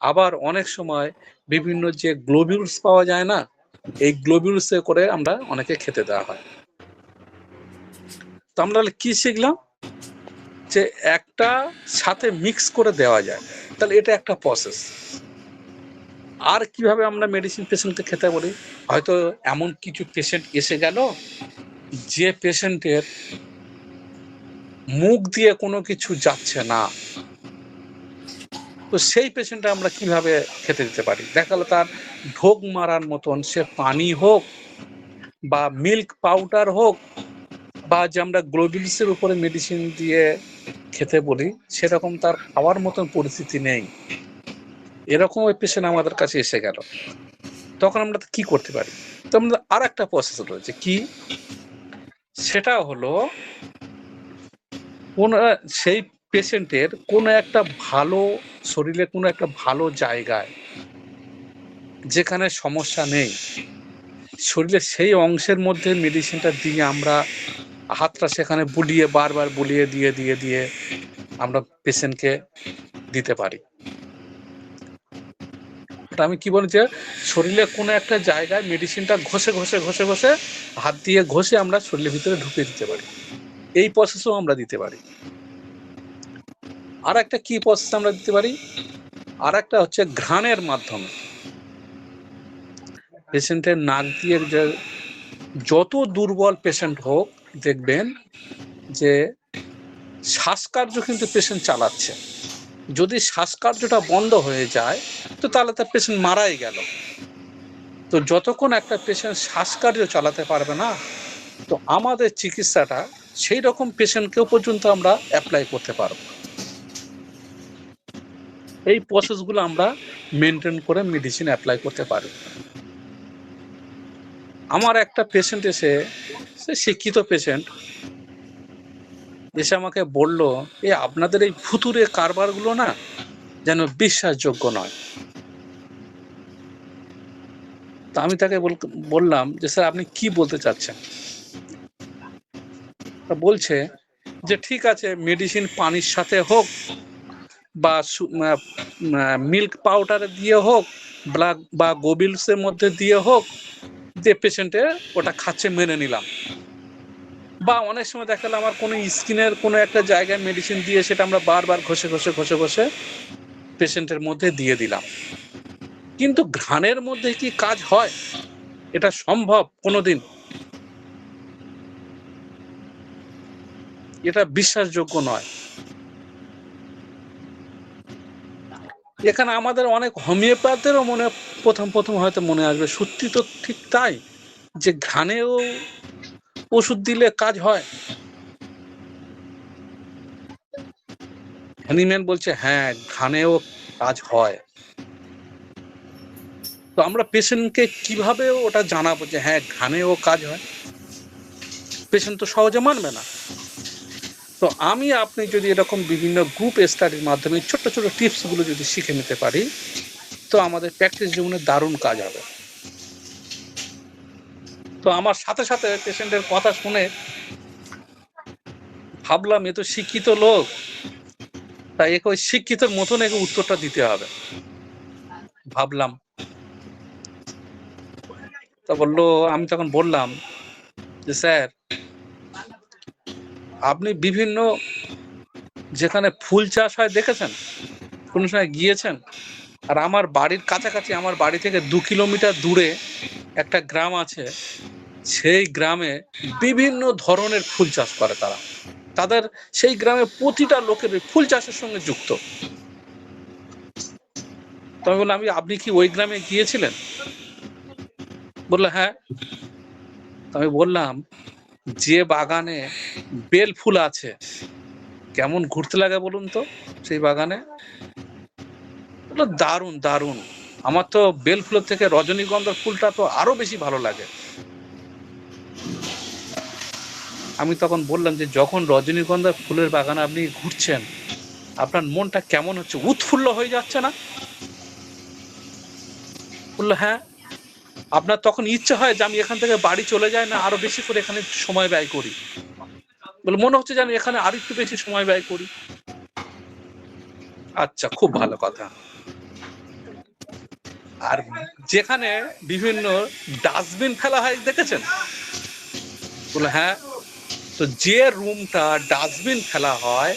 আবার অনেক সময় বিভিন্ন যে গ্লোবিউলস পাওয়া যায় না, এই গ্লোবিউলস করে আমরা অনেকে খেতে দেওয়া হয়। তো আমরা কি শিখলাম, যে একটা সাথে মিক্স করে দেওয়া যায়, তাহলে এটা একটা প্রসেস। আর কিভাবে আমরা মেডিসিন পেশেন্টকে খেতে বলি, হয়তো এমন কিছু পেশেন্ট এসে গেল যে পেশেন্টের মুখ দিয়ে কোনো কিছু যাচ্ছে না, তো সেই পেশেন্টটা আমরা কিভাবে খেতে দিতে পারি? দেখা গেল তার ঢোক মারার মতন সে পানি হোক বা মিল্ক পাউডার হোক, বা যে আমরা গ্লোবিলসের উপরে মেডিসিন দিয়ে খেতে বলি, সেরকম তার খাওয়ার মতন পরিস্থিতি নেই, এরকম ওই পেশেন্ট আমাদের কাছে এসে গেল, তখন আমরা কি করতে পারি? তো আমাদের আর একটা প্রসেস রয়েছে, কি সেটা হলো কোন সেই পেশেন্টের কোনো একটা ভালো শরীরে কোনো একটা ভালো জায়গায় যেখানে সমস্যা নেই, শরীরের সেই অংশের মধ্যে মেডিসিনটা দিয়ে আমরা হাতটা সেখানে বুলিয়ে বারবার বুলিয়ে দিয়ে দিয়ে দিয়ে আমরা পেশেন্টকে দিতে পারি। আমি কি বলি, যে শরীরে কোনো একটা জায়গায় মেডিসিনটা ঘষে ঘষে ঘষে ঘষে হাত দিয়ে ঘষে আমরা শরীরের ভিতরে ঢুকিয়ে দিতে পারি, এই প্রসেসও আমরা দিতে পারি। আর একটা কি প্রসেস আমরা দিতে পারি, আর একটা হচ্ছে ঘ্রাণের মাধ্যমে পেশেন্টের নাক দিয়ে, যত দুর্বল পেশেন্ট হোক দেখবেন যে শ্বাসকার্য কিন্তু পেশেন্ট চালাচ্ছে, যদি শ্বাসকার্যটা বন্ধ হয়ে যায় তো তাহলে তার পেশেন্ট মারাই গেল। তো যতক্ষণ একটা পেশেন্ট শ্বাসকার্য চালাতে পারবে না, তো আমাদের চিকিৎসাটা সেই রকম পেশেন্টকেও পর্যন্ত আমরা অ্যাপ্লাই করতে পারবো। এই প্রসেসগুলো আমরা মেনটেন করে মেডিসিন অ্যাপ্লাই করতে পারি। আমার একটা পেশেন্ট এসে, সে শিক্ষিত পেশেন্ট, এসে আমাকে বলল, আপনাদের এই ভুতুরে কারবারগুলো না যেন বিশ্বাসযোগ্য নয়। তা আমি তাকে বললাম যে স্যার আপনি কি বলতে চাচ্ছেন? বলছে যে ঠিক আছে, মেডিসিন পানির সাথে হোক বা মিল্ক পাউডার দিয়ে হোক বা গোবিলসের মধ্যে দিয়ে হোক, যে পেশেন্টে ওটা খাচ্ছে মেনে নিলাম। বা অনেক সময় দেখালে আমার কোনো স্কিনের কোনো একটা জায়গায় মেডিসিন দিয়ে সেটা আমরা বারবার ঘষে ঘষে ঘষে ঘষে পেশেন্টের মধ্যে দিয়ে দিলাম। কিন্তু ঘ্রাণের মধ্যে কি কাজ হয়? এটা সম্ভব কোনোদিন? এটা বিশ্বাসযোগ্য নয়। এখানে আমাদের অনেক হোমিওপ্যাথেরও প্রথম হয়তো মনে আসবে, সত্যি তো ঠিক তাই, যে ঘ্রাণেও ওষুধ দিলে কাজ হয়। হ্যানিম্যান বলছে হ্যাঁ, ঘ্রাণেও কাজ হয়। তো আমরা পেশেন্টকে কিভাবে ওটা জানাবো যে হ্যাঁ ঘ্রাণেও কাজ হয়? পেশেন্ট তো সহজে মানবে না। তো আপনি যদি এরকম বিভিন্ন গ্রুপ স্টাডির মাধ্যমে ছোট ছোট টিপসগুলো যদি শিখে নিতে পারি, তো আমাদের প্র্যাকটিস জীবনে দারুণ কাজ হবে। তো আমার সাথে সাথে পেশেন্টের কথা শুনে ভাবলাম, এ তো শিক্ষিত লোক, তাই একে ওই শিক্ষিতের মতন একে উত্তরটা দিতে হবে ভাবলাম। তা বললো, আমি তখন বললাম যে স্যার, আপনি বিভিন্ন যেখানে ফুল চাষ হয় দেখেছেন, কোন সময় গিয়েছেন? আর আমার বাড়ির কাছাকাছি, আমার বাড়ি থেকে 2 কিলোমিটার দূরে একটা গ্রাম আছে, সেই গ্রামে বিভিন্ন ধরনের ফুল চাষ করে তারা। তাদের সেই গ্রামে প্রতিটা লোকের ফুল চাষের সঙ্গে যুক্ত। তবে বললাম, আপনি কি ওই গ্রামে গিয়েছিলেন? বললো হ্যাঁ। আমি বললাম, যে বাগানে বেল ফুল আছে, কেমন ঘুরতে লাগে বলুন তো সেই বাগানে? বললো দারুণ দারুণ, আমার তো বেল ফুলের থেকে রজনীগন্ধার ফুলটা তো আরো বেশি ভালো লাগে। আমি তখন বললাম যে যখন রজনীগন্ধার ফুলের বাগানে আপনি ঘুরছেন, আপনার মনটা কেমন হচ্ছে, উৎফুল্ল হয়ে যাচ্ছে না? বললো হ্যাঁ। আপনার তখন ইচ্ছে হয় যে আমি এখান থেকে বাড়ি চলে যাই, না আরো বেশি করে এখানে সময় ব্যয় করি? বলে মনে হচ্ছে যে আমি এখানে আর একটু বেশি সময় ব্যয় করি। আচ্ছা, খুব ভালো কথা। আর যেখানে বিভিন্ন ডাস্টবিন ফেলা হয় দেখেছেন? বলে হ্যাঁ। তো যে রুমটা ডাস্টবিন ফেলা হয়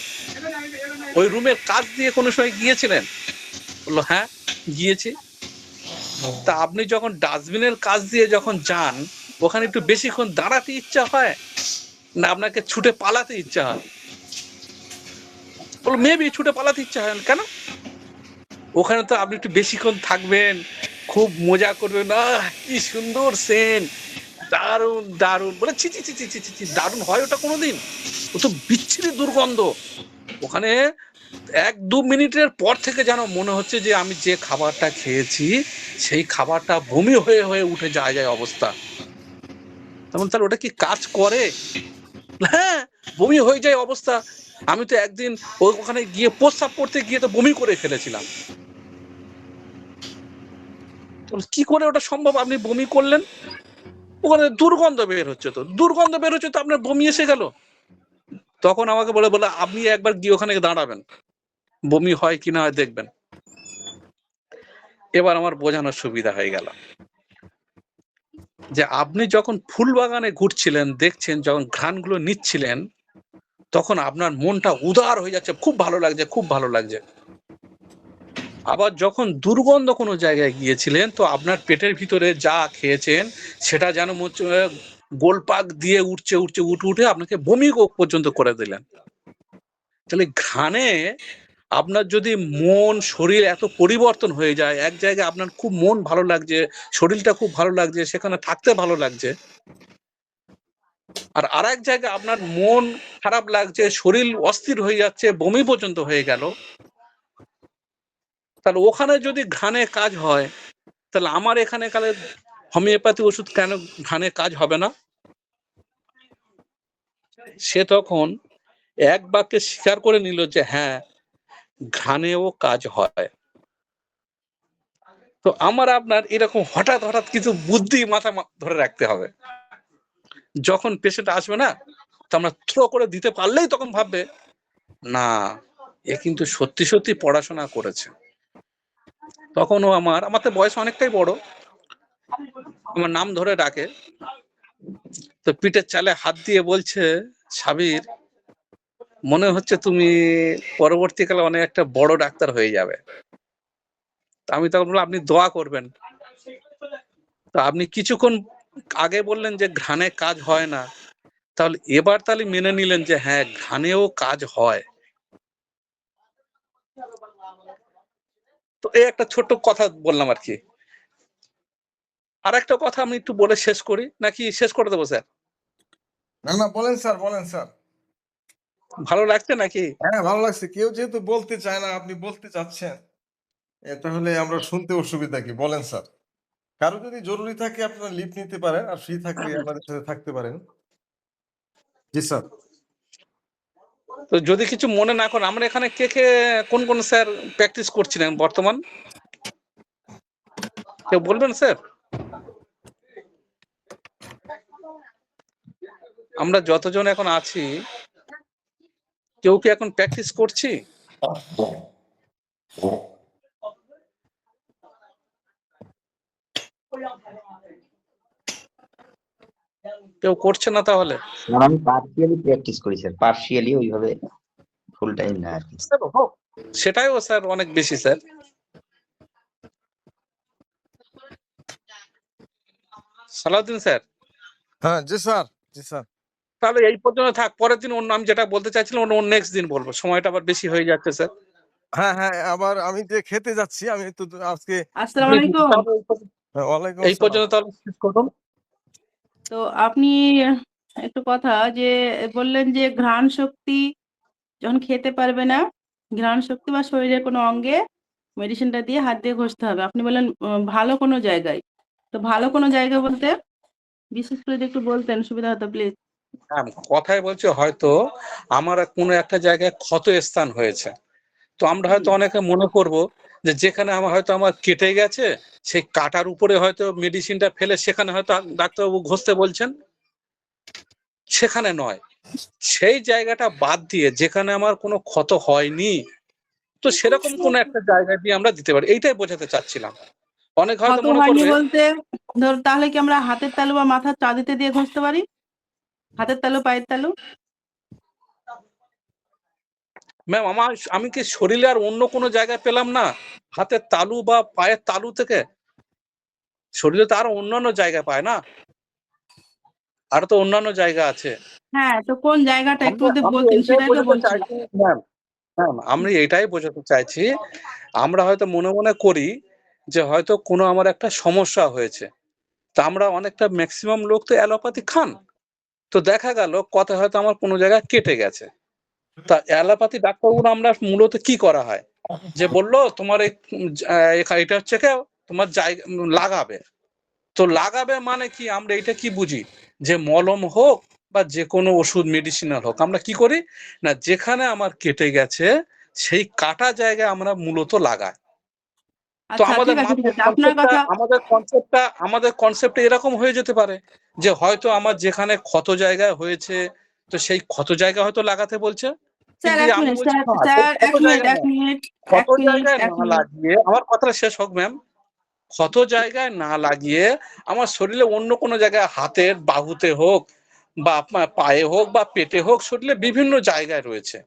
ওই রুমের কাজ দিয়ে কোনো সময় গিয়েছিলেন? বললো হ্যাঁ গিয়েছি। তা আপনি যখন ডাস্টবিনের কাজ দিয়ে যখন যান ওখানে একটু বেশিক্ষণ দাঁড়াতে ইচ্ছা হয় না আপনাকে ছুটে পালাতে ইচ্ছা হয়? বললো মেবি ছুটে পালাতে ইচ্ছা হয়। কেন? ওখানে তো আপনি একটু বেশিক্ষণ থাকবেন, খুব মজা করবেন, কি সুন্দর সেন্ট, দারুণ দারুণ, বলে ছি ছি ছি ছি ছি ছি, দারুণ হয় ওটা কোনোদিন? ও তো বিচ্ছিরি দুর্গন্ধ। ওখানে 1-2 মিনিটের পর থেকে যেন মনে হচ্ছে যে আমি যে খাবারটা খেয়েছি সেই খাবারটা বমি হয়ে হয়ে উঠে যায় যায় অবস্থা। তেমন তাহলে ওটা কি কাজ করে? হ্যাঁ, বমি হয়ে যায় অবস্থা। আমি তো একদিন ওখানে গিয়ে প্রস্রাব করতে গিয়ে তো বমি করে ফেলেছিলাম। কি করে ওটা সম্ভব আপনি বমি করলেন? ওখানে দুর্গন্ধ বের হচ্ছে, তো দুর্গন্ধ বের হচ্ছে তো আপনার বমি এসে গেল। তখন আমাকে বলে আপনি একবার গিয়ে ওখানে দাঁড়াবেন, বমি হয় কি না হয় দেখবেন। এবার আমার বোঝানোর সুবিধা হয়ে গেল যে আপনি যখন ফুল বাগানে ঘুরছিলেন, দেখছেন, যখন ঘ্রাণগুলো নিচ্ছিলেন তখন আপনার মনটা উদার হয়ে যাচ্ছে, খুব ভালো লাগছে, খুব ভালো লাগছে। আবার যখন দুর্গন্ধ কোনো জায়গায় গিয়েছিলেন তো আপনার পেটের ভিতরে যা খেয়েছেন সেটা যেন গোলপাক দিয়ে উঠছে উঠছে উঠে উঠে আপনাকে বমি পর্যন্ত করে দিলেন। তাহলে ঘ্রাণে আপনার যদি মন শরীর এত পরিবর্তন হয়ে যায়, এক জায়গায় আপনার খুব মন ভালো লাগছে, শরীরটা খুব ভালো লাগছে, সেখানে থাকতে ভালো লাগছে, আর আরেক জায়গায় আপনার মন খারাপ লাগছে, শরীর অস্থির হয়ে যাচ্ছে, বমি পর্যন্ত হয়ে গেল, তাহলে ওখানে যদি ঘ্রাণে কাজ হয় তাহলে আমার এখানে কালে হোমিওপ্যাথি ওষুধ কেন ঘ্রাণে কাজ হবে না? সে তখন এক বাক্যে স্বীকার করে নিল যে হ্যাঁ, ঘ্রাণেও কাজ হয়। তো আমার আপনার এরকম হঠাৎ হঠাৎ কিছু বুদ্ধি মাথা ধরে রাখতে হবে। যখন পেশেন্ট আসবে না তো আমরা থ্রো করে দিতে পারলেই তখন ভাববে না, এ কিন্তু সত্যি সত্যি পড়াশোনা করেছে। তখন ও আমার তো বয়স অনেকটাই বড়, আমার নাম ধরে ডাকে, তো পিঠের চালে হাত দিয়ে বলছে, সাবির, মনে হচ্ছে তুমি পরবর্তীকালে অনেক একটা বড় ডাক্তার হয়ে যাবে। আমি তখন বললাম আপনি দোয়া করবেন। তো আপনি কিছুক্ষণ আগে বললেন যে ঘ্রাণে কাজ হয় না, তাহলে এবার তাহলে মেনে নিলেন যে হ্যাঁ, ঘ্রাণেও কাজ হয়। তো এই একটা ছোট্ট কথা বললাম আর কি। আর একটা কথা আমি একটু বলে শেষ করি, নাকি শেষ করে দেবো স্যার? না না, বলেন স্যার, বলেন স্যার। ভালো লাগছে নাকি? হ্যাঁ, ভালো লাগছে। কেউ যেহেতু বলতে চায় না, আপনি বলতে চাচ্ছেন, তাহলে আমরা শুনতে অসুবিধা কি? বলেন স্যার। কারো যদি জরুরি থাকে আপনারা লিভ নিতে পারেন, আর ফ্রি থাকলে আমাদের সাথে থাকতে পারেন। জি স্যার। তো যদি কিছু মনে না করেন, আমরা এখানে কে কে কোন কোন স্যার প্র্যাকটিস করছিলেন বর্তমান, কেউ বলবেন স্যার? আমরা যতজন এখন আছি কেউ কি এখন প্র্যাকটিস করছি? কেউ করছে না তাহলে? আমি পার্সিয়ালি প্র্যাকটিস করি স্যার, পার্সিয়ালি, ওইভাবে ফুল টাইম না আর কি। সেটাইও স্যার অনেক বেশি স্যার। সালাউদ্দিন স্যার, হ্যাঁ জি স্যার, জি স্যার। তাহলে এই পর্যন্ত থাক, পরের দিন অন্য আমি যেটা বলতে চাইছিলাম অন্য নেক্সট দিন বলবো, সময়টা আবার বেশি হয়ে যাচ্ছে স্যার। হ্যাঁ হ্যাঁ, আবার আমি যে খেতে যাচ্ছি, আমি তো আজকে। আসসালামু আলাইকুম। ওয়ালাইকুম এই আসসালাম। পর্যন্ত তাহলে শেষ করুন। তো আপনি একটু কথা যে বললেন যে ঘ্রাণ শক্তি যখন খেতে পারবে না, ঘ্রাণ শক্তি বা শরীরের কোনো অঙ্গে মেডিসিনটা দিয়ে হাত দিয়ে ঘষতে হবে। আপনি বললেন ভালো কোনো জায়গায়। তো ভালো কোনো জায়গা বলতে বিশেষ করে যদি একটু বলতেন সুবিধা হতো প্লিজ। হ্যাঁ, কথাই বলছি, হয়তো আমার কোনো একটা জায়গায় ক্ষত স্থান হয়েছে, তো আমরা হয়তো অনেকে মনে করব যে যেখানে আমার হয়তো আমার কেটে গেছে সেই কাটার উপরে হয়তো মেডিসিনটা ফেলে সেখানে হয়তো ডাক্তারবাবু ঘষতে বলছেন, সেখানে নয়, সেই জায়গাটা বাদ দিয়ে যেখানে আমার কোনো ক্ষত হয়নি, তো সেরকম কোনো একটা জায়গা দিয়ে আমরা দিতে পারি, এইটাই বোঝাতে চাচ্ছিলাম। অনেক হয়তো ক্ষত মনে হয়নি করবে বলতে ধর তাহলে কি আমরা হাতের তালু বা মাথার চাঁদিতে দিয়ে ঘষতে পারি? হাতের তালু, পায়ের তালু? ম্যাম আমি কি শরীরে আর অন্য কোনো জায়গায় পেলাম না হাতের তালু বা পায়ের তালু থেকে? শরীরে তো আরো অন্যান্য জায়গায় পায় না, আরো তো অন্যান্য জায়গা আছে। হ্যাঁ, তো কোন জায়গাটা একটু যদি আমি বলতেন এইটাই সেটাই তো বোঝাতে বলছি। চাইছি ম্যাম, ম্যাম আমি এটাই বোঝাতে চাইছি, আমরা হয়তো মনে মনে করি যে হয়তো কোনো আমার একটা সমস্যা হয়েছে, তা আমরা অনেকটা ম্যাক্সিমাম লোক তো অ্যালোপ্যাথি খান, তো দেখা গেল কথা হয়তো আমার কোনো জায়গায় কেটে গেছে, তা অ্যালোপ্যাথি ডাক্তারগুলো আমরা মূলত কি করা হয় যে বললো তোমার এই এটা হচ্ছে কি তোমার জায়গা লাগাবে, তো লাগাবে মানে কি আমরা এটা কি বুঝি যে মলম হোক বা যে কোনো ওষুধ মেডিসিনাল হোক আমরা কি করি না যেখানে আমার কেটে গেছে সেই কাটা জায়গায় আমরা মূলত লাগাই। তো আচ্ছা, ঠিক আছে, ঠিক আছে। আপনার কথা আমাদের কনসেপ্টটা এরকম হয়ে যেতে পারে যে হয়তো আমার যেখানে ক্ষত জায়গায় হয়েছে তো সেই ক্ষত জায়গা হয়তো লাগাতে বলছে, স্যার কিন্তু ১ আমি মিনিট, বলছি স্যার, না সেই স্যার ক্ষত ১ মিনিট, জায়গায় ১ না, মিনিট, ক্ষত ১ মিনিট, জায়গায় ১ না মিনিট। লাগিয়ে আমার কথাটা শেষ হোক ম্যাম, ক্ষত জায়গায় না লাগিয়ে আমার শরীরে অন্য কোনো জায়গায় হাতের বাহুতে হোক বা আপনার পায়ে হোক বা পেটে হোক শরীরে বিভিন্ন জায়গায় রয়েছে,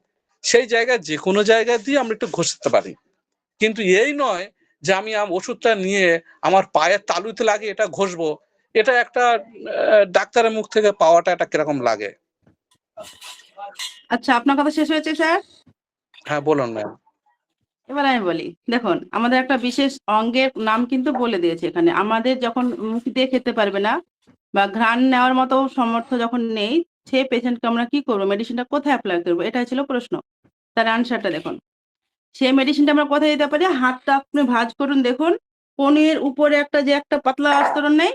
সেই জায়গায় যে কোনো জায়গায় দিয়ে আমরা একটু ঘষতে পারি, কিন্তু এই নয় যে আমি ওষুধটা নিয়ে আমার পায়ের তালুতে লাগিয়ে এটা ঘষবো, এটা একটা ডাক্তারের মুখ থেকে পাওয়াটা এটা কিরকম লাগে। আচ্ছা, আপনার কথা শেষ হয়েছে স্যার? হ্যাঁ বলুন ম্যাম। এবার আমি বলি, দেখুন আমাদের একটা বিশেষ অঙ্গের নাম কিন্তু বলে দিয়েছে এখানে। আমাদের যখন মুখ দিয়ে খেতে পারবে না বা ঘ্রাণ নেওয়ার মতো সামর্থ্য যখন নেই, সেই পেশেন্টকে আমরা কি করবো? মেডিসিনটা কোথায় এপ্লাই করবো? এটাই ছিল প্রশ্ন। তার অ্যানসারটা দেখুন। সেই মেডিসিনটা আমরা কোথায় দিতে পারি? হাতটা আপনি ভাঁজ করুন, দেখুন কনুইয়ের উপরে একটা পাতলা আস্তরণ নেই?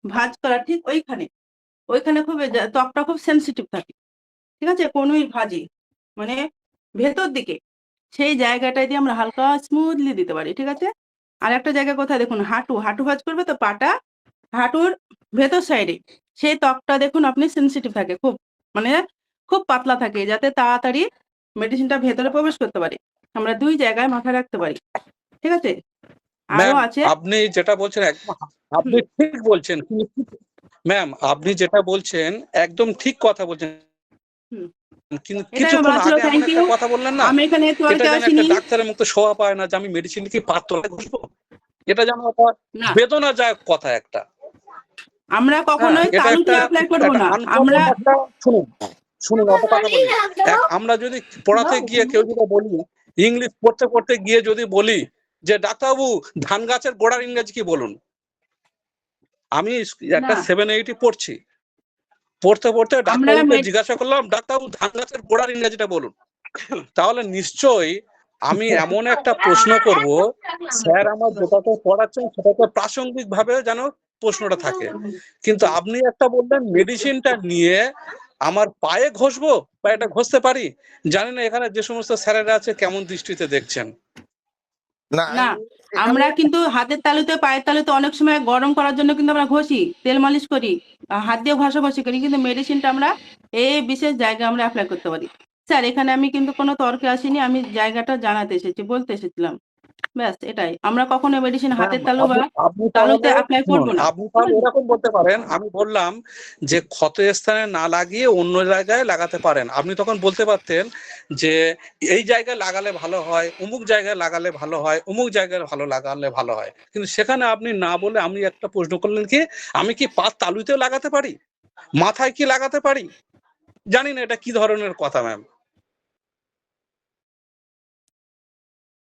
ভাঁজ করা ঠিক ওইখানে। ওইখানে খুব ত্বকটা খুব সেনসিটিভ থাকে। ঠিক আছে? কনুইর ভাঁজে, মানে ভেতর দিকে। সেই জায়গাটায় দিয়ে আমরা হালকা স্মুথলি দিতে পারি। ঠিক আছে? আরেকটা জায়গা কোথায় দেখুন, হাঁটু ভাঁজ করবে তো পাটা হাঁটুর ভেতর সাইডে। সেই ত্বকটা দেখুন আপনি সেনসিটিভ থাকে খুব, মানে খুব পাতলা থাকে যাতে তাড়াতাড়ি মেডিসিনটা ভেতরে প্রবেশ করতে পারে। আমরা ২ জায়গায় মাথায় রাখতে পারি। ঠিক আছে? আরো ম্যাম আছে। আপনি যেটা বলছেন একদম আপনি হুম, ঠিক বলছেন, ম্যাম আপনি যেটা বলছেন একদম ঠিক কথা বলছেন, হুম। কিন্তু এটাই আমার কিছুক্ষণ বলার ছিল। আগে এমন থ্যাংক একটা ইউ। কথা বললেন না, আমি এখানে এটা তর্কে যেন একটা আসিনি। ডাক্তারের মুখ শোভা পায় না যে আমি মেডিসিন কি পাত তলায় ঘষবো, এটা যেন একটা না, বেদনাদায়ক কথা একটা। আমরা হ্যাঁ কখনোই এটা তালুতে একটা এপ্লাই করব একটা না। আমরা আনকমন একটা, শুনুন শুনুন অত কথা বলি, আমরা যদি পড়াতে গিয়ে কেউ যদি বলি ইংলিশ পড়তে পড়তে গিয়ে যদি বলি যে ডাক্তারবাবু ধান গাছের গোড়ার ইংরেজি কি বলুন, আমি একটা না, 780 পড়ছি, পড়তে পড়তে আমরা ডাক্তারবাবুকে জিজ্ঞাসা করলাম ডাক্তারবাবু ধান গাছের গোড়ার ইংরেজিটা বলুন, তাহলে নিশ্চয়ই আমি এমন একটা প্রশ্ন করব স্যার আমার যেটাকে পড়াচ্ছেন সেটাকে প্রাসঙ্গিক ভাবে যেন প্রশ্নটা থাকে, কিন্তু আপনি একটা বললেন মেডিসিনটা নিয়ে আমার পায়ে ঘষবো বা এটা ঘষতে পারি, জানি না এখানে যে সমস্ত স্যারেরা আছে কেমন দৃষ্টিতে দেখছেন। না না, এখানে আমরা কিন্তু হাতের তালুতে, পায়ের তালুতে অনেক সময় গরম করার জন্য কিন্তু আমরা ঘষি, তেল মালিশ করি, হাত দিয়ে ঘষাঘষি করি। কিন্তু মেডিসিনটা আমরা এই বিশেষ জায়গায় আমরা এপ্লাই করতে পারি। স্যার এখানে আমি কিন্তু কোনো তর্কে আসিনি। আমি জায়গাটা জানাতে এসেছি, বলতে এসেছিলাম। ব্যাস এটাই। আমরা কখনো মেডিসিন ম্যাম হাতের তালু বা আপনি আপনি তালুতে তাহলে এপ্লাই করব শুনুন না। আপনি ঠিক তাহলে আছে? এরকম বলতে পারেন, আমি বললাম যে ক্ষত স্থানে না লাগিয়ে অন্য জায়গায় লাগাতে পারেন, আপনি তখন বলতে পারতেন যে এই জায়গায় লাগালে ভালো হয়, অমুক জায়গায় লাগালে ভালো হয়, অমুক জায়গায় ভালো লাগালে ভালো হয়, কিন্তু সেখানে আপনি না বলে আমি একটা প্রশ্ন করলেন কি আমি কি পা তালুতেও লাগাতে পারি, মাথায় কি লাগাতে পারি, জানি না এটা কি ধরনের কথা ম্যাম।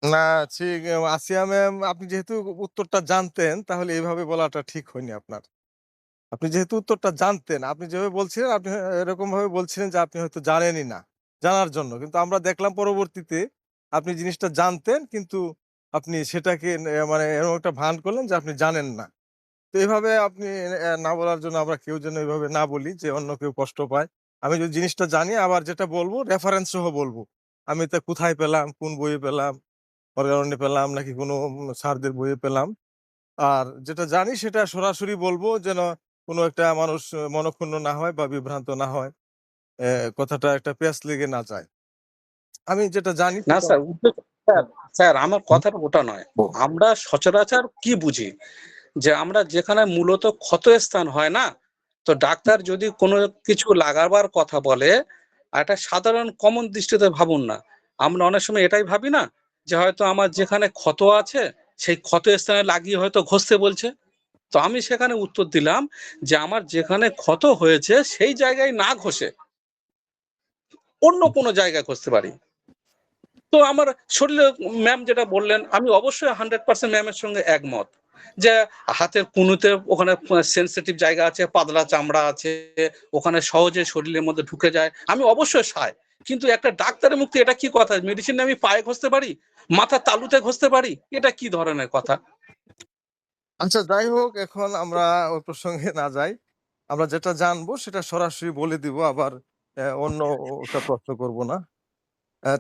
না ঠিক আসিয়া ম্যাম আপনি যেহেতু উত্তরটা জানতেন তাহলে এভাবে বলাটা ঠিক হয়নি আপনার। আপনি যেহেতু উত্তরটা জানতেন, আপনি যেভাবে বলছিলেন আপনি এরকমভাবে বলছিলেন যে আপনি হয়তো জানেনই না, জানার জন্য। কিন্তু আমরা দেখলাম পরবর্তীতে আপনি জিনিসটা জানতেন কিন্তু আপনি সেটাকে মানে এরকম একটা ভান করলেন যে আপনি জানেন না। তো এভাবে আপনি না বলার জন্য আমরা কেউ যেন এভাবে না বলি যে অন্য কেউ কষ্ট পায়। আমি যদি জিনিসটা জানি আবার যেটা বলব রেফারেন্স সহ বলব। আমি তা কোথায় পেলাম, কোন বইয়ে পেলাম, অর্গাননে পেলাম নাকি কোনো স্যারদের বইয়ে পেলাম। আর যেটা জানি সেটা সরাসরি বলব যেন কোনো একটা মানুষ মনঃক্ষুণ্ণ না হয় বা বিভ্রান্ত না হয়। কথাটা একটা পেঁচ লেগে না যায়। আমি যেটা জানি না সেটা স্যার, স্যার স্যার আমার কথাটা ওটা নয়। আমরা সচরাচর কি বুঝি যে আমরা যেখানে মূলত ক্ষতস্থান হয় না, তো ডাক্তার যদি কোনো কিছু লাগাবার কথা বলে, একটা সাধারণ কমন দৃষ্টিতে ভাবুন না, আমরা অনেক সময় এটাই ভাবি না যে হয়তো আমার যেখানে ক্ষত আছে সেই ক্ষত স্থানে লাগিয়ে হয়তো ঘষতে বলছে। তো আমি সেখানে উত্তর দিলাম যে আমার যেখানে ক্ষত হয়েছে সেই জায়গায় না ঘষে অন্য কোনো জায়গায় ঘষতে পারি। তো আমার শরীরে ম্যাম যেটা বললেন, আমি অবশ্যই 100% ম্যামের সঙ্গে একমত যে হাতের কনুতে ওখানে সেনসিটিভ জায়গা আছে, পাতলা চামড়া আছে, ওখানে সহজে শরীরের মধ্যে ঢুকে যায়, আমি অবশ্যই সাই। কিন্তু একটা ডাক্তারের মুক্তি এটা কি কথা? মেডিসিন আমি পায়ে ঘষতে পারি, মাথার তালুতে ঘষতে পারি, এটা কি ধরনের কথা? আচ্ছা, যাই হোক, এখন আমরা ওই প্রসঙ্গে না যাই। আমরা যেটা জানবো সেটা সরাসরি বলে দিব, আবার অন্য ওটা প্রশ্ন করব না।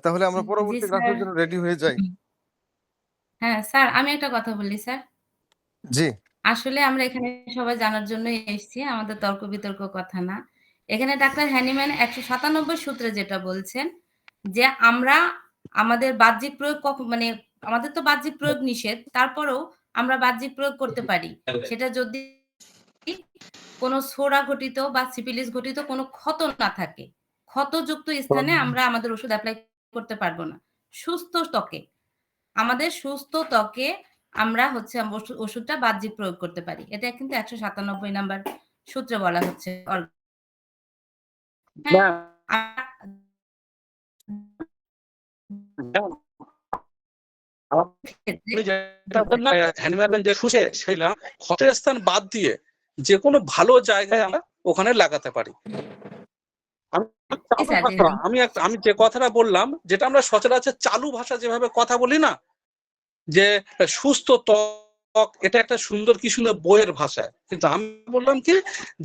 তাহলে আমরা জি পরবর্তী স্যার। ক্লাসের জন্য রেডি হয়ে যাই। হ্যাঁ, স্যার আমি একটা কথা বলি স্যার। জি। আসলে আমরা এখানে সবাই জানার জন্যই এসেছি। আমাদের তর্ক-বিতর্ক কথা না। এখানে ডাক্তার হ্যানিম্যান ১৯৭ সূত্রে যেটা বলছেন যে আমরা আমাদের বাহ্যিক প্রয়োগ মানে আমাদের তো বাহ্যিক প্রয়োগ নিষেধ। তারপরেও আমরা বাহ্যিক প্রয়োগ করতে পারি। সেটা যদি কোনো ছোড়া ঘটিত বা সিফিলিস ঘটিত কোনো ক্ষত না থাকে। ক্ষতযুক্ত স্থানে আমরা আমাদের ওষুধ এপ্লাই করতে পারব না। সুস্থ ত্বকে, আমাদের সুস্থ ত্বকে আমরা হচ্ছে ওষুধটা বাহ্যিক প্রয়োগ করতে পারি। এটা কিন্তু ১৯৭ নাম্বার সূত্রে বলা হচ্ছে। হ্যাঁ? ম্যাম, আর ম্যাম, আপনি যেটা বললেন না, হ্যানিম্যান যে শুষে সেটা ক্ষতের স্থান বাদ দিয়ে যে কোনো ভালো জায়গায় আমরা ওখানে লাগাতে পারি। আমি জি স্যার, জি স্যার। আমি যে কথাটা বললাম, যেটা আমরা সচরাচর চালু ভাষা যেভাবে কথা বলি না, যে সুস্থ ত্বক, এটা একটা সুন্দর কি সুন্দর বইয়ের ভাষায়, কিন্তু আমি বললাম কি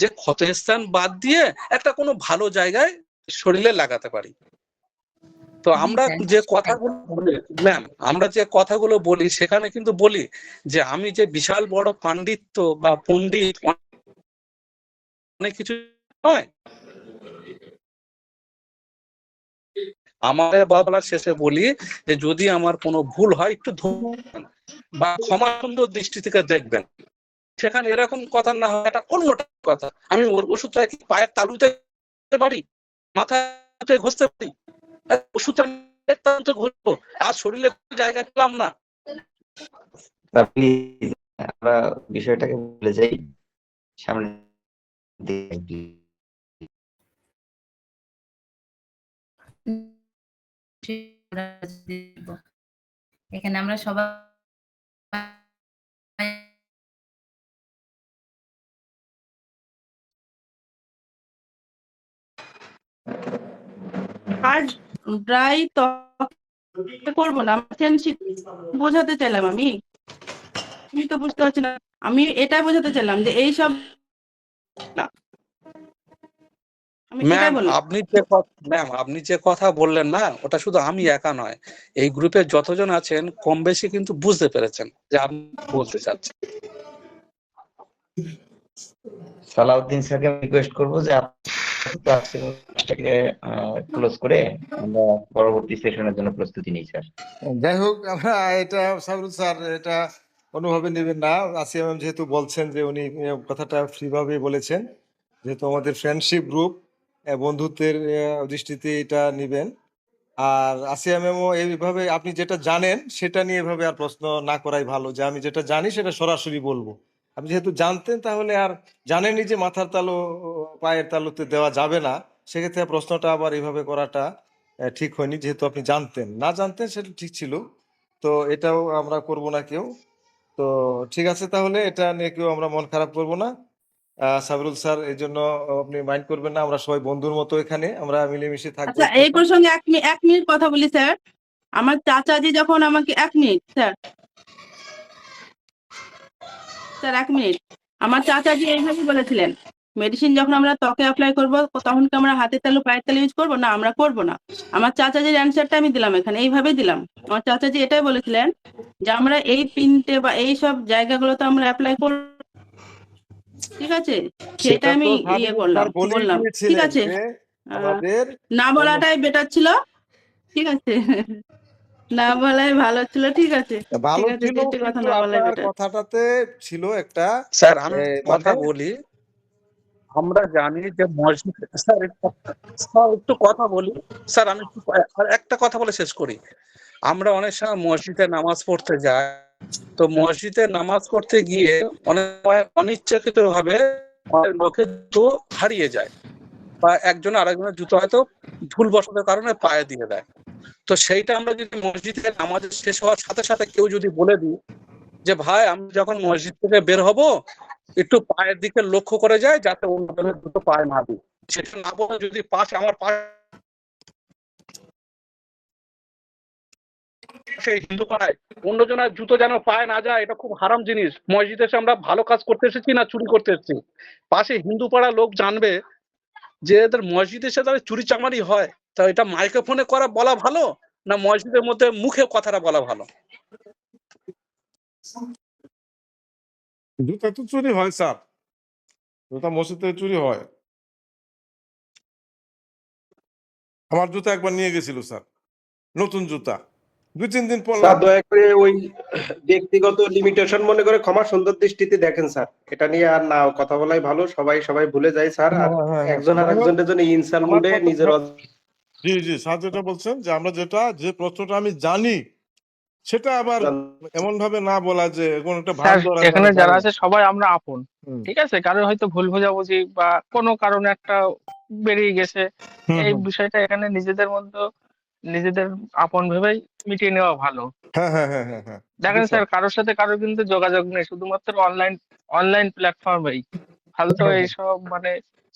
যে ক্ষতস্থান বাদ দিয়ে একটা কোনো ভালো জায়গায় শরীরে লাগাতে পারি। তো জি আমরা স্যার। যে কথাগুলো বলি ম্যাম, আমরা যে কথাগুলো বলি সেখানে কিন্তু বলি যে আমি যে বিশাল বড় পাণ্ডিত্য বা পণ্ডিত অনেক কিছু নয়। আমাদের বলার শেষে বলি যে যদি আমার কোনো ভুল হয় একটু ধরবেন বা ক্ষমা সুন্দর দৃষ্টি থেকে দেখবেন। সেখানে এরকম কথা না হয়, এটা অন্য কথা। আমি ওষুধটা কি পায়ের তালুতে ঘষতে পারি, মাথাতে ঘষতে পারি, ওষুধটা পায়ের তালুতে ঘষবো, আর শরীরে কোনো জায়গা পেলাম না। প্লিজ আমরা বিষয়টাকে ভুলে যাই, সামনে দিকে এখানে আমরা সবাই আর ড্রাই ত্বকে করবো না, সেনসিটিভ বোঝাতে চাইলাম আমি। তুমি তো বুঝতে পারছি না, আমি এটাই বোঝাতে চাইলাম যে এইসব না, আমি এটাই ম্যাম, বললাম। আপনি যে কথা বললেন না, ওটা শুধু আমি একা নয়, এই গ্রুপে যতজন আছেন কম বেশি কিন্তু বুঝতে পেরেছেন যে আপনি বলতে চাচ্ছেন। সালাউদ্দিন স্যারকে রিকোয়েস্ট করবো যে আজকে ক্লোজ করে আমরা পরবর্তী সেশনের জন্য প্রস্তুতি নিই স্যার। যাই হোক, আমরা এটা সাবরুল স্যার এটা কোনোভাবে নেবেন না। আসিয়া ম্যাম যেহেতু বলছেন যে উনি কথাটা ফ্রি ভাবে বলেছেন, যেহেতু আমাদের ফ্রেন্ডশিপ গ্রুপ, বন্ধুত্বের দৃষ্টিতে এটা নিবেন। আর আসিয়া ম্যামও এইভাবে আপনি যেটা জানেন সেটা নিয়ে এভাবে আর প্রশ্ন না করাই ভালো, যে আমি যেটা জানি সেটা সরাসরি বলবো। আপনি যেহেতু জানতেন তাহলে আর জানেনই যে মাথার তালু পায়ের তালুতে দেওয়া যাবে না, সেক্ষেত্রে প্রশ্নটা আবার এইভাবে করাটা ঠিক হয়নি। যেহেতু আপনি জানতেন, না জানতেন সেটা ঠিক ছিল। তো এটাও আমরা করব না কেউ। তো ঠিক আছে, তাহলে এটা নিয়ে কেউ আমরা মন খারাপ করব না। সাবরুল স্যার, এই জন্য আপনি মাইন্ড করবেন না, আমরা সবাই বন্ধুর মতো এখানে আমরা মিলেমিশে থাকবো আচ্ছা, এই একসাথে। প্রসঙ্গে এক মিনিট কথা বলি স্যার। আমার চাচাজি যখন আমাকে 1 মিনিট স্যার, 1 মিনিট। আমার চাচাজি এইভাবেই বলেছিলেন, মেডিসিন যখন আমরা ত্বকে অ্যাপ্লাই করব তখন কি আমরা হাতের তালু পায়ের তালু ইউজ করবো? না, আমরা করব না। আমার চাচাজির অ্যান্সারটা আমি দিলাম এখানে, এইভাবেই দিলাম। আমার চাচাজি এটাই বলেছিলেন যে আমরা এই পিনটে বা এই সব জায়গাগুলোতে আমরা অ্যাপ্লাই করব। ঠিক আছে, সেটা সেটা আমি তো ইয়ে সাবরুল স্যার করলাম, বলেই বললাম। ঠিক দিয়েছিলেন আছে, যে আহ, আমাদের না বলাটাই বেটার ছিল। ঠিক আছে, না বলাই ভালো ছিল। ঠিক আছে, ভালো ঠিক আছে, ছিল, বেশি কথা কিন্তু না বলাই আপনার বেটার। কথাটাতে ছিল একটা স্যার আমি কথা মানে বলি, আমরা জানি যে মসজিদ, স্যার স্যার একটু কথা বলি, স্যার আমি আর একটা কথা বলে শেষ করি। আমরা অনেক সময় মসজিদে নামাজ পড়তে যাই, তো মসজিদে নামাজ পড়তে গিয়ে অনেক সময় অনিচ্ছাকৃত ভাবে অনেক লোকের জুতো হারিয়ে যায়, বা একজন আরেকজনের জুতো হয়তো ভুলবশত কারণে পায়ে দিয়ে দেয়। তো সেইটা আমরা যদি মসজিদে নামাজ শেষ হওয়ার সাথে সাথে কেউ যদি বলে দিই যে ভাই আমি যখন মসজিদ থেকে বের হব একটু পায়ের দিকে লক্ষ্য করে যায় যাতে অন্যজনের জুতো পায়ে না দিই, সেটা না বলে যদি পাশে আমার পাশে হিন্দু পাড়ায় অন্যজনের জুতো যেন পায়ে না যায়, এটা খুব হারাম জিনিস। মসজিদে এসে আমরা ভালো কাজ করতে এসেছি না চুরি করতে এসেছি? পাশে হিন্দু পাড়া লোক জানবে যে এদের মসজিদে এসে তাদের চুরি চামারি হয়। তা এটা মাইক্রোফোনে করা বলা ভালো, না মসজিদের মধ্যে মুখে কথাটা বলা ভালো? জুতা তো চুরি হয় স্যার, জুতা মসজিদ থেকে চুরি হয়। আমার জুতা একবার নিয়ে গেছিল স্যার, নতুন জুতা, 2-3 দিন স্যার পরলাম। দয়া করে ওই ব্যক্তিগত লিমিটেশন মনে করে ক্ষমা সুন্দর দৃষ্টিতে দেখেন স্যার, এটা নিয়ে আর না কথা বলাই ভালো। সবাই ভুলে যায় স্যার, আর একজন আর যাই হোক, একজনের জন্য ইনসাল্ট আমার মুডে কথা নিজের জি জি স্যার যেটা বলছেন যে আমরা যে প্রশ্নটা আমি জানি সেটা আবার এমন ভাবে না বলা যে কোন একটা ভাগ স্যার ধরা এখানে করা যারা যায় আছে সবাই আমরা আপন, হুম, ঠিক আছে, কারোর হয়তো ভুল বোঝাবুঝি বা কোনো কারণে একটা বেরিয়ে গেছে, হুম, এই হুম। বিষয়টা এখানে নিজেদের মধ্যে নিজেদের আপন ভেবেই মিটিয়ে নেওয়া ভালো। হ্যাঁ হ্যাঁ হ্যাঁ হ্যাঁ হ্যাঁ জি দেখেন স্যার। স্যার, কারোর সাথে কারোর কিন্তু যোগাযোগ নেই, শুধুমাত্র অনলাইন প্ল্যাটফর্মেই ফালতু এইসব মানে,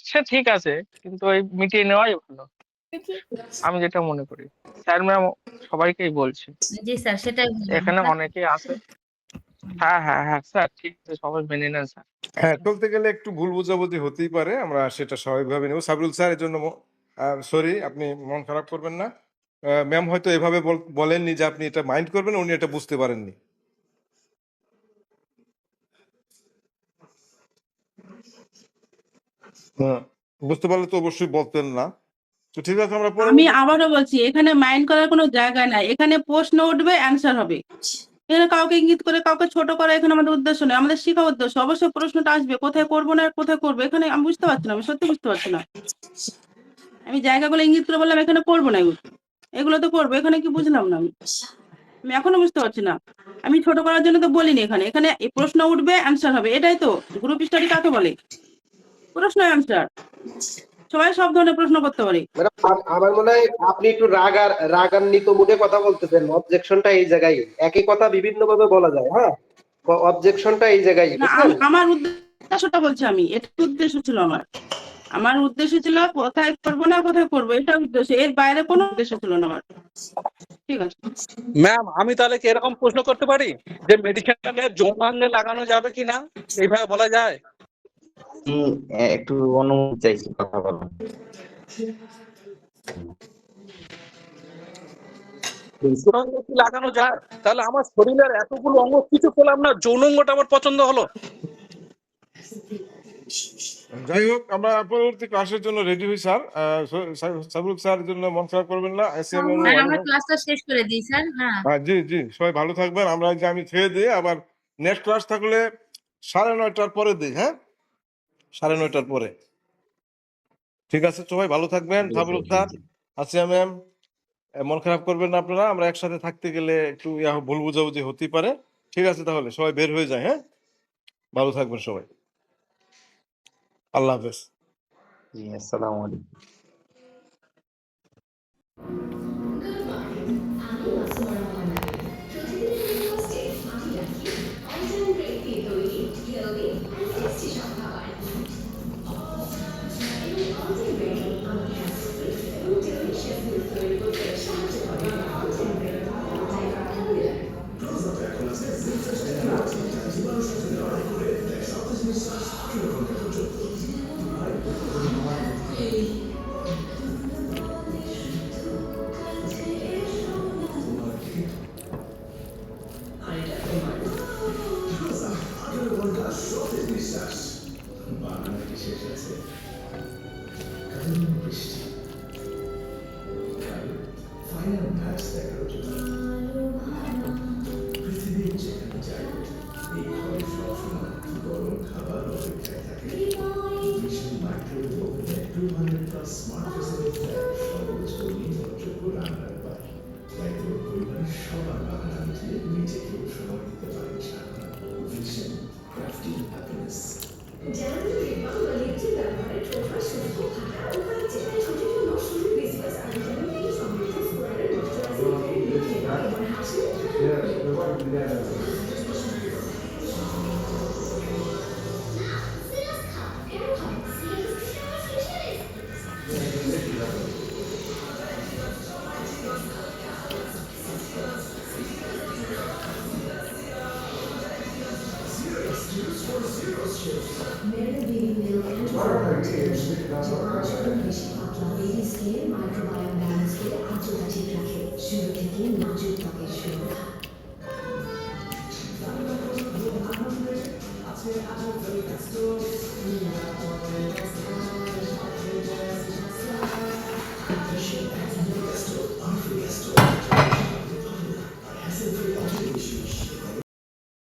সে ঠিক আছে, কিন্তু ওই মিটিয়ে নেওয়াই ভালো, আমি যেটা মনে করি। স্যার ম্যাম সবাইকেই বলছি, জি স্যার, সেটাই বললাম এখানে স্যার। অনেকেই আছে। হ্যাঁ হ্যাঁ হ্যাঁ স্যার, ঠিক আছে, সবাই মেনে নেন স্যার। হ্যাঁ, চলতে গেলে একটু ভুল বোঝাবুঝি হতেই পারে, আমরা সেটা স্বাভাবিকভাবে নেব। সাবরুল স্যার এর জন্য সরি, আপনি মন খারাপ করবেন না। ম্যাম হয়তো এভাবে বলেননি যে আপনি এটা মাইন্ড করবেন, উনি এটা বুঝতে পারেননি। হ্যাঁ, বুঝতে পারলে তো অবশ্যই বলতেন না। তো ঠিক আছে, আমরা পরে আমি আবারও বলছি, এখানে মাইন্ড করার কোনো জায়গা নাই। এখানে প্রশ্ন উঠবে, অ্যান্সার হবে। এখানে কাউকে ইঙ্গিত করে কাউকে ছোট করা এখানে আমাদের উদ্দেশ্য নয়, আমাদের শিখা উদ্দেশ্য। অবশ্যই প্রশ্নটা আসবে, কোথায় করবো না কোথায় করবো, এখানে আমি বুঝতে পারছি না, আমি সত্যি বুঝতে পারছি না। আমি জায়গাগুলো ইঙ্গিত করে বললাম এখানে করবো না, এগুলো তো করবো, এখানে কি বুঝলাম না আমি এখনো বুঝতে পারছি না। আমি ছোট করার জন্য তো বলিনি, এখানে এখানে এই প্রশ্ন উঠবে, অ্যান্সার হবে, এটাই তো গ্রুপ স্টাডি কাকে বলে। প্রশ্ন অ্যান্সার, সবাই সব ধরনের প্রশ্ন করতে পারে। ম্যাডাম, আমার মনে হয় আপনি একটু রাগান্বিত মুডে কথা বলতেছেন। অবজেকশনটা এই জায়গায়, একই কথা বিভিন্ন ভাবে বলা যায়। হ্যাঁ, অবজেকশনটা এই জায়গায়, না বুঝলেন? আমার উদ্দেশ্যটা বলছি, আমি এটা উদ্দেশ্য ছিল আমার উদ্দেশ্য ছিল কোথায় করবো না কোথায় করবো, এটা উদ্দেশ্য, এর বাইরে কোনো উদ্দেশ্য ছিল না আমার। ঠিক আছে ম্যাম আমি তাহলে কি এরকম প্রশ্ন করতে পারি যে মেডিকেলটাকে যৌনাঙ্গে লাগানো যাবে কিনা, এইভাবে বলা যায়? একটু অনুমতি চাইছি কথা বলার। যৌনাঙ্গে কি লাগানো যায়? তাহলে আমার শরীরের এতগুলো অঙ্গ কিছু পেলাম না, যৌনাঙ্গটা আমার পছন্দ হলো। যাই হোক, আমরা পরবর্তী ক্লাসের জন্য রেডি হই স্যার। সাবরুল স্যার জন্য মন খারাপ করবেন না। স্যার আমরা ক্লাসটা শেষ করে দিই স্যার। হ্যাঁ, জি জি, সবাই ভালো থাকবেন। আমরা যে আমি খেয়ে দিয়ে আবার নেক্সট ক্লাস থাকলে 9:30টার পরে দিই। হ্যাঁ, 9:30টার পরে। ঠিক আছে, সবাই ভালো থাকবেন। সাবরুল স্যার, আসিয়া ম্যাম, মন খারাপ করবেন না আপনারা। আমরা একসাথে থাকতে গেলে একটু ভুল বুঝাবুঝি হতেই পারে। ঠিক আছে, তাহলে সবাই বের হয়ে যায়। হ্যাঁ, ভালো থাকবেন সবাই। আল্লাহ হাফেজ। জি, আসসালামু আলাইকুম। Final